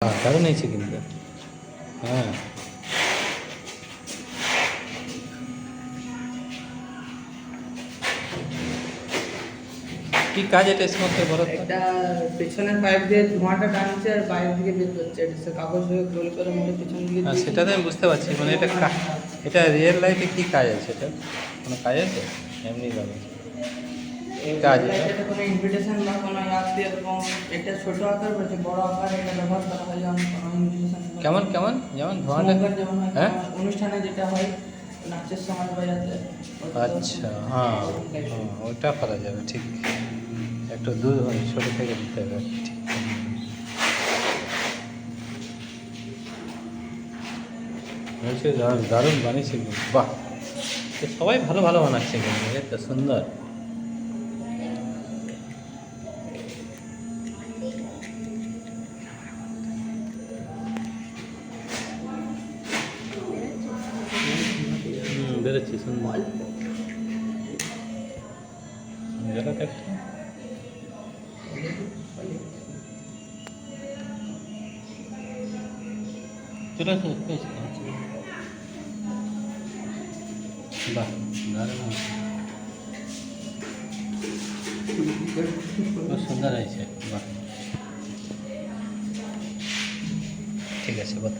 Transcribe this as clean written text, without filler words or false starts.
দারুণ হয়েছে কিন্তু। হ্যাঁ, কি কাজ এটা স্মোকের বলো তো? একটা পেছনের পাইপ দিয়ে ধোঁয়াটা টানছে আর বাইরের দিকে বের করছে, এটা কাগজ হয়ে গোল করে মুড়ে পেছন দিকে হ্যাঁ, দিয়ে সেটা তো আমি বুঝতে পারছি, মানে এটা রিয়েল লাইফে কি কাজ আছে, এটা কোনো কাজ আছে এমনি ভাবে কাজ এটা? এটা কোনো ইনভিটেশন বা কোনো অ্যাপ দিয়ে এরকম একটা ছোট আকার বলছে, বড় আকার এটা ব্যবহার করা হয়, যেমন কোনো ইনভিটেশন কেমন কেমন যেমন ধোঁয়াটা? স্মোকার যেমন হয় হ্যাঁ, অনুষ্ঠানে যেটা হয় নাচের সময় বা যাতে আচ্ছা, হ্যাঁ হ্যাঁ, ওটা করা যাবে, ঠিক। একটু দূর হয়, ছোটো থেকে দিতে হবে, ঠিক। বলছে দারুণ দারুণ বানিয়েছে কিন্তু, বাহ! তো সবাই ভালো ভালো বানাচ্ছে কিন্তু, এটা সুন্দর। বেরোচ্ছি সুন্দর জায়গাটা একটা। চলে আসো, বাহ, দারুণ হয়েছে, খুব সুন্দর হয়েছে, বাহ। ঠিক আছে, বলো।